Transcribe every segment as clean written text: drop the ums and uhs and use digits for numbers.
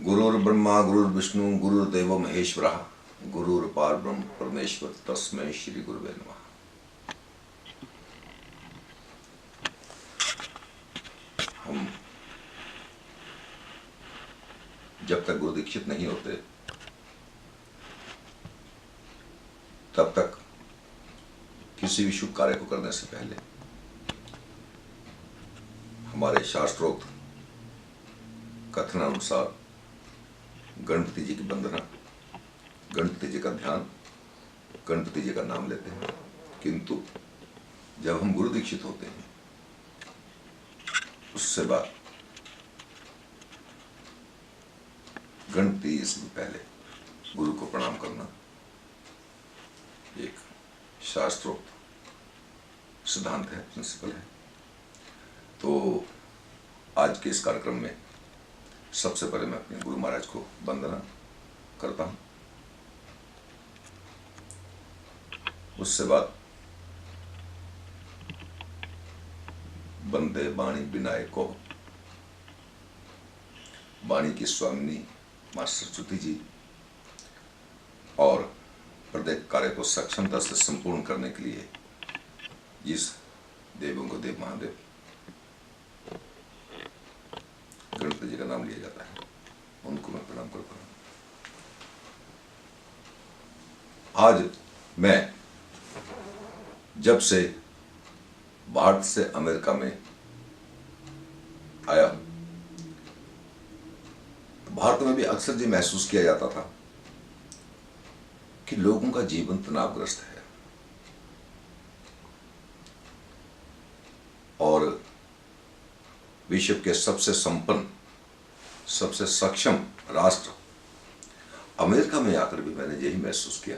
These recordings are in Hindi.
गुरुर्ब्रह्मा गुरुर्विष्णु गुरुर्देव महेश्वरः गुरुर्परब्रह्म परमेश्वर तस्मै श्री गुरुवे नमः। हम जब तक गुरु दीक्षित नहीं होते तब तक किसी भी शुभ कार्य को करने से पहले हमारे शास्त्रोक्त कथनानुसार गणपति जी की वंदना, गणपति जी का ध्यान, गणपति जी का नाम लेते हैं। किंतु जब हम गुरु दीक्षित होते हैं उससे बाद गणपति जी से भी पहले गुरु को प्रणाम करना एक शास्त्रोक्त सिद्धांत है, प्रिंसिपल है। तो आज के इस कार्यक्रम में सबसे पहले मैं अपने गुरु महाराज को वंदना करता हूं। उससे बाद वंदे वाणी विनायको, वाणी की स्वामिनी मां सरस्वती जी और प्रत्येक कार्य को सक्षमता से संपूर्ण करने के लिए जिस देवों को देव महादेव गणपति जी का नाम लिया जाता है, उनको मैं प्रणाम करता हूं। आज मैं जब से भारत से अमेरिका में आया हूं तो भारत में भी अक्सर ये महसूस किया जाता था कि लोगों का जीवन तनावग्रस्त है और विश्व के सबसे संपन्न, सबसे सक्षम राष्ट्र अमेरिका में आकर भी मैंने यही महसूस किया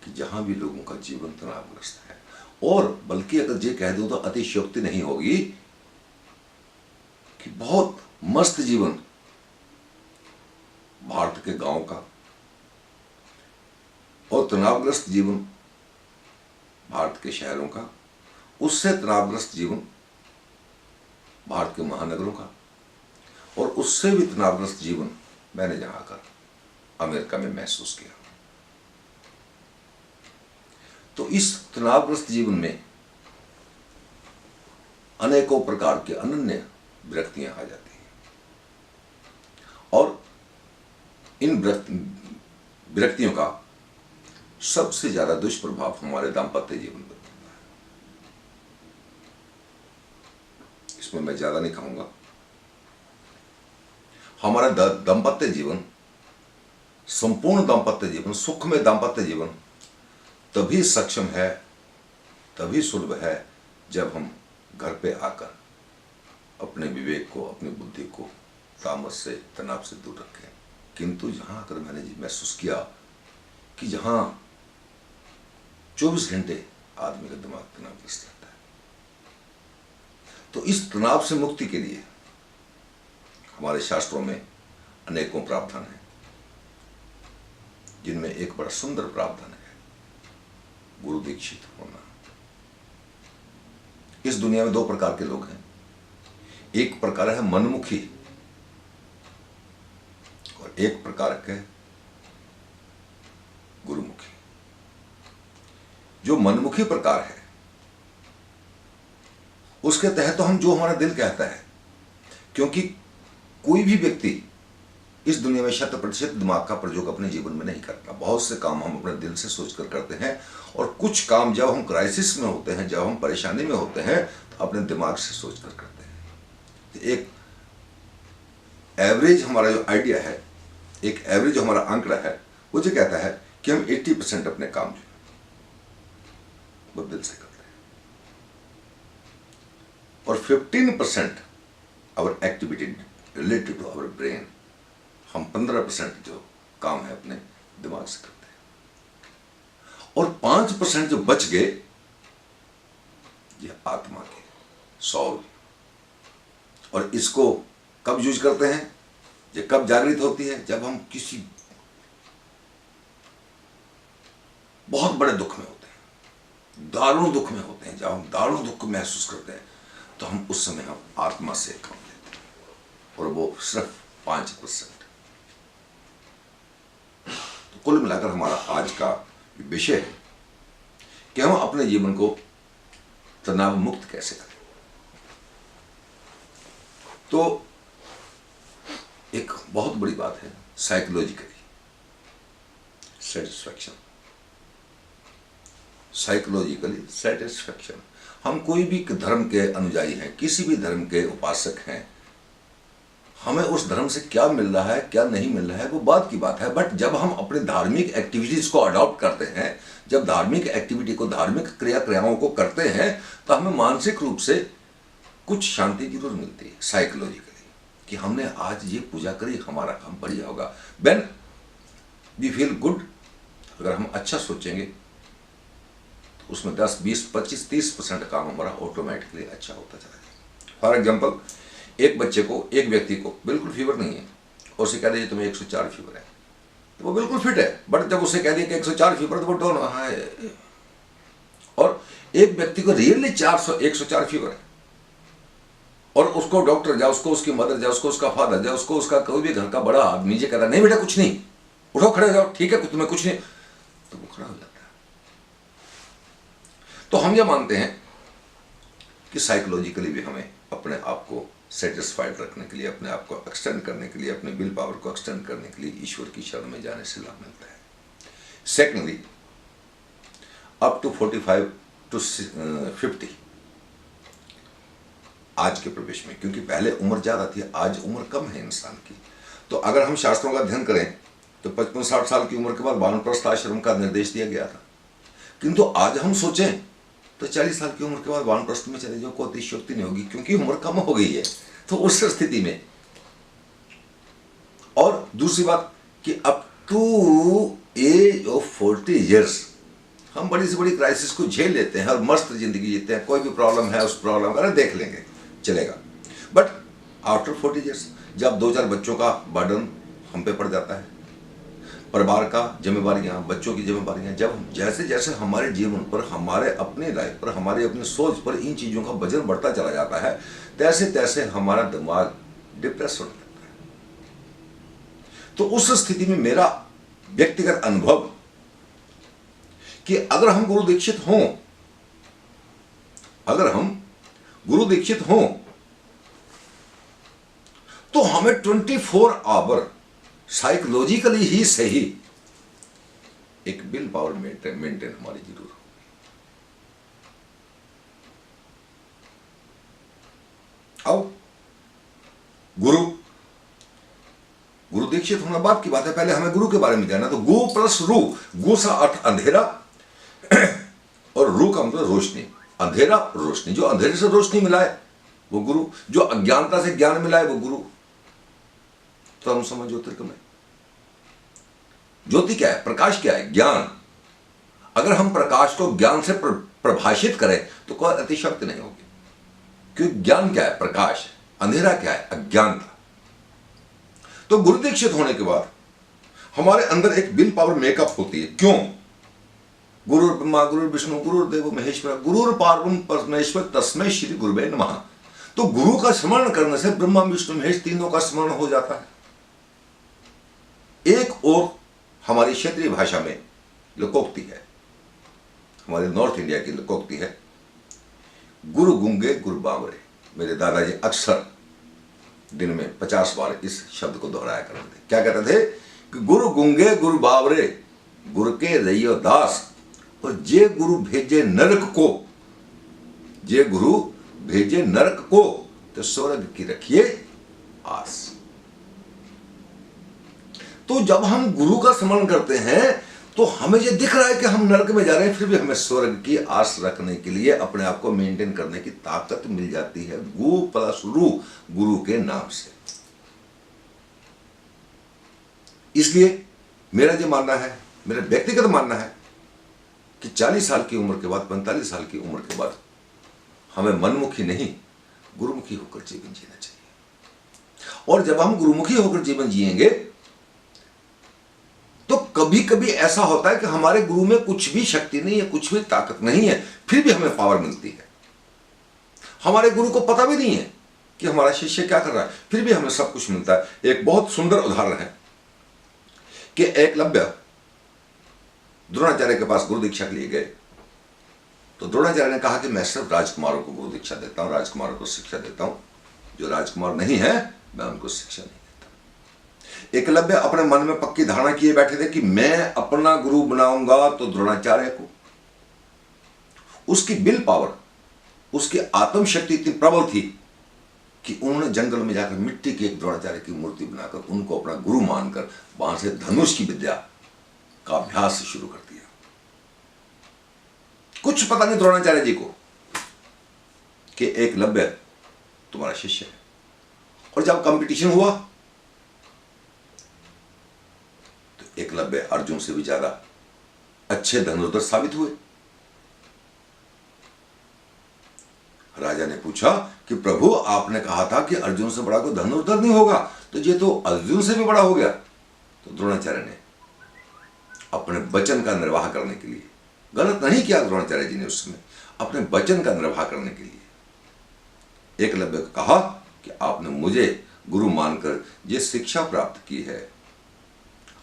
कि जहां भी लोगों का जीवन तनावग्रस्त है, और बल्कि अगर ये कह दूं तो अतिशयोक्ति नहीं होगी कि बहुत मस्त जीवन भारत के गांव का और तनावग्रस्त जीवन भारत के शहरों का, उससे तनावग्रस्त जीवन भारत के महानगरों का, और उससे भी तनावग्रस्त जीवन मैंने जहां आकर अमेरिका में महसूस किया। तो इस तनावग्रस्त जीवन में अनेकों प्रकार के अनन्य विरक्तियां आ जाती हैं और इन विरक्तियों का सबसे ज्यादा दुष्प्रभाव हमारे दाम्पत्य जीवन पर पड़ता है। इसमें मैं ज्यादा नहीं कहूंगा। हमारा दाम्पत्य जीवन, संपूर्ण दाम्पत्य जीवन, सुखमय दाम्पत्य जीवन तभी सक्षम है, तभी सुलभ है जब हम घर पे आकर अपने विवेक को, अपनी बुद्धि को तामस से, तनाव से दूर रखें। किंतु जहां आकर मैंने महसूस किया कि जहां 24 घंटे आदमी का दिमाग तनावग्रस्त रहता है, तो इस तनाव से मुक्ति के लिए हमारे शास्त्रों में अनेकों प्रावधान हैं, जिनमें एक बड़ा सुंदर प्रावधान है गुरु दीक्षित होना। इस दुनिया में दो प्रकार के लोग हैं। एक प्रकार है मनमुखी और एक प्रकार के गुरुमुखी। जो मनमुखी प्रकार है उसके तहत तो हम जो हमारा दिल कहता है, क्योंकि कोई भी व्यक्ति इस दुनिया में 100% दिमाग का प्रयोग अपने जीवन में नहीं करता। बहुत से काम हम अपने दिल से सोचकर करते हैं और कुछ काम जब हम क्राइसिस में होते हैं, जब हम परेशानी में होते हैं, तो अपने दिमाग से सोचकर करते हैं। एक एवरेज हमारा जो आइडिया है, एक एवरेज जो हमारा आंकड़ा है, वो जो कहता है कि हम 80% अपने काम जो वो दिल से करते हैं और 15% our activity related to our brain, हम 15% जो काम है अपने दिमाग से करते हैं, और 5% जो बच गए ये आत्मा के सौल। और इसको कब यूज करते हैं? ये कब जागृत होती है? जब हम किसी बहुत बड़े दुख में होते हैं, दारुण दुख में होते हैं। जब हम दारुण दुख को महसूस करते हैं तो हम उस समय हम आत्मा से काम लेते हैं, और वो सिर्फ 5%। कुल मिलाकर हमारा आज का विषय है कि हम अपने जीवन को तनाव मुक्त कैसे करें। तो एक बहुत बड़ी बात है साइकोलॉजिकली सेटिस्फैक्शन। साइकोलॉजिकली सेटिस्फैक्शन, हम कोई भी धर्म के अनुयायी हैं, किसी भी धर्म के उपासक हैं, हमें उस धर्म से क्या मिल रहा है क्या नहीं मिल रहा है वो बात की बात है, बट जब हम अपने धार्मिक एक्टिविटीज को अडॉप्ट करते हैं, जब धार्मिक एक्टिविटी को, धार्मिक क्रियाओं को करते हैं, तो हमें मानसिक रूप से कुछ शांति जरूर मिलती है साइकोलॉजिकली, कि हमने आज ये पूजा करी, हमारा काम बढ़िया होगा। व्हेन वी फील गुड, अगर हम अच्छा सोचेंगे तो उसमें 10, 20, 25, 30% काम हमारा ऑटोमेटिकली अच्छा होता चला जाएगा। फॉर एग्जाम्पल, एक बच्चे को, एक व्यक्ति को बिल्कुल फीवर नहीं है और उसे कह दीजिए तुम्हें 104 फीवर है, तो वो बिल्कुल फिट है, बट जब उसे कह दिया कि 104 फीवर, तो वो डोन है। और एक व्यक्ति को रियली 104 फीवर है और उसको डॉक्टर जाए, उसको उसकी मदर जाए, उसको उसका फादर जाए, उसको उसका कोई भी घर का बड़ा आदमी जो कहता है नहीं बेटा कुछ नहीं, उठो खड़े हो जाओ, ठीक है तुम्हें कुछ नहीं, तो वो खड़ा हो जाता है। तो हम ये मानते हैं कि साइकोलॉजिकली भी हमें अपने आप को सेटिस्फाइड रखने के लिए, अपने आप को एक्सटेंड करने के लिए, अपने विल पावर को एक्सटेंड करने के लिए ईश्वर की शरण में जाने से लाभ मिलता है। सेकेंडली, अप टू 45 to 50 आज के प्रवेश में, क्योंकि पहले उम्र ज्यादा थी, आज उम्र कम है इंसान की, तो अगर हम शास्त्रों का अध्ययन करें तो 55-60 साल की उम्र के बाद वानप्रस्थ आश्रम का निर्देश दिया गया था, किंतु आज हम सोचें तो 40 साल की उम्र के बाद वानप्रस्थ में चले जाओ, कोई अतिशयोक्ति नहीं होगी, क्योंकि उम्र कम हो गई है। तो उस स्थिति में, और दूसरी बात कि up to age of 40 years हम बड़ी से बड़ी क्राइसिस को झेल लेते हैं और मस्त जिंदगी जीते हैं, कोई भी प्रॉब्लम है उस प्रॉब्लम का देख लेंगे चलेगा। बट आफ्टर 40 years जब 2-4 बच्चों का बर्डन हम पे पड़ जाता है, परिवार का जिम्मेवारियां, बच्चों की जिम्मेवारियां, जब जैसे जैसे हमारे जीवन पर, हमारे अपने लाइफ पर, हमारी अपनी सोच पर इन चीज़ों का वजन बढ़ता चला जाता है, तैसे तैसे हमारा दिमाग डिप्रेस होने लगता है। तो उस स्थिति में मेरा व्यक्तिगत अनुभव कि अगर हम गुरु दीक्षित हों, अगर हम गुरु दीक्षित हों तो हमें 24 आवर साइकोलॉजिकली ही सही एक विल पावर मेंटेन हमारी जरूर हो। अब गुरु दीक्षित होना बात की बात है, पहले हमें गुरु के बारे में जानना। तो गु प्लस रू, गु सा अर्थ अंधेरा और रू का मतलब रोशनी, अंधेरा रोशनी, जो अंधेरे से रोशनी मिलाए वो गुरु, जो अज्ञानता से ज्ञान मिलाए वो गुरु। तो हम समझ ज्योतिर्गमय, ज्योति क्या है, प्रकाश क्या है, ज्ञान। अगर हम प्रकाश को ज्ञान से प्रभाषित करें तो कोई अतिशक्ति नहीं होगी, क्योंकि ज्ञान क्या है, प्रकाश है, अंधेरा क्या है, अज्ञानता। तो गुरु दीक्षित होने के बाद हमारे अंदर एक विल पावर मेकअप होती है। क्यों? गुरु ब्रह्मा गुरु विष्णु गुरुदेव महेश्वर, गुरु पार्वम परमेश्वर तस्मै श्री गुरुवे नमः। तो गुरु का स्मरण करने से ब्रह्मा विष्णु महेश तीनों का स्मरण हो जाता है। एक और हमारी क्षेत्रीय भाषा में लोकोक्ति है, हमारे नॉर्थ इंडिया की लोकोक्ति है, गुरु गुंगे गुरु बावरे। मेरे दादाजी अक्सर दिन में 50 बार इस शब्द को दोहराया करते थे। क्या कहते थे कि गुरु गुंगे गुरु बावरे, गुरु के रहियो दास, और जे गुरु भेजे नरक को, जे गुरु भेजे नरक को, तो स्वर्ग की रखिए आस। तो जब हम गुरु का स्मरण करते हैं तो हमें ये दिख रहा है कि हम नरक में जा रहे हैं, फिर भी हमें स्वर्ग की आस रखने के लिए अपने आप को मेंटेन करने की ताकत मिल जाती है, गु प्लस रू, गुरु के नाम से। इसलिए मेरा जो मानना है, मेरा व्यक्तिगत मानना है कि 40 साल की उम्र के बाद, 45 साल की उम्र के बाद हमें मनमुखी नहीं, गुरुमुखी होकर जीवन जीना चाहिए। और जब हम गुरुमुखी होकर जीवन जिएंगे तो कभी कभी ऐसा होता है कि हमारे गुरु में कुछ भी शक्ति नहीं है, कुछ भी ताकत नहीं है, फिर भी हमें पावर मिलती है। हमारे गुरु को पता भी नहीं है कि हमारा शिष्य क्या कर रहा है, फिर भी हमें सब कुछ मिलता है। एक बहुत सुंदर उदाहरण है कि एकलव्य द्रोणाचार्य के पास गुरु दीक्षा के लिए गए तो द्रोणाचार्य ने कहा कि मैं सिर्फ राजकुमारों को गुरु दीक्षा देता हूं, राजकुमारों को शिक्षा देता हूं, जो राजकुमार नहीं है मैं उनको शिक्षा नहीं देता। एकलव्य अपने मन में पक्की धारणा किए बैठे थे कि मैं अपना गुरु बनाऊंगा तो द्रोणाचार्य को। उसकी विल पावर, उसकी आत्मशक्ति इतनी प्रबल थी कि उन्होंने जंगल में जाकर मिट्टी की एक द्रोणाचार्य की मूर्ति बनाकर उनको अपना गुरु मानकर वहां से धनुष की विद्या का अभ्यास शुरू कर दिया। कुछ पता नहीं द्रोणाचार्य जी को कि एकलव्य तुम्हारा शिष्य है। और जब कंपटीशन हुआ तो एकलव्य अर्जुन से भी ज्यादा अच्छे धनुर्धर साबित हुए। राजा ने पूछा कि प्रभु आपने कहा था कि अर्जुन से बड़ा कोई धनुर्धर नहीं होगा, तो ये तो अर्जुन से भी बड़ा हो गया। तो द्रोणाचार्य ने अपने वचन का निर्वाह करने के लिए, गलत नहीं किया द्रोणाचार्य जी ने उस समय, अपने वचन का निर्वाह करने के लिए एकलव्य को कहा कि आपने मुझे गुरु मानकर ये शिक्षा प्राप्त की है,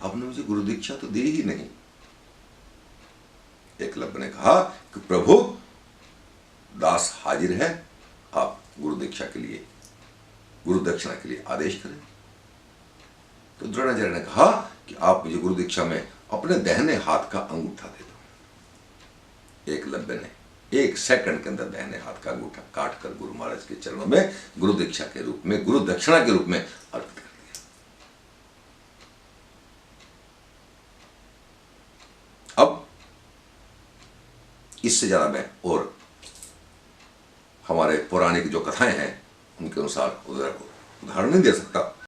आपने मुझे गुरु दीक्षा तो दी ही नहीं। एकलव्य ने कहा कि प्रभु दास हाजिर है, आप गुरु दीक्षा के लिए, गुरु दक्षिणा के लिए आदेश करें। तो द्रोणाचार्य ने कहा कि आप मुझे गुरु दीक्षा में अपने दाहिने हाथ का अंगूठा दे दो। एकलव्य ने 1 सेकंड के अंदर दाहिने हाथ का अंगूठा काट कर गुरु महाराज के चरणों में गुरु दीक्षा के रूप में, गुरु दक्षिणा के रूप में अर्पित कर दिया। अब इससे ज्यादा मैं और हमारे पौराणिक जो कथाएं हैं उनके अनुसार उदाहरण नहीं दे सकता।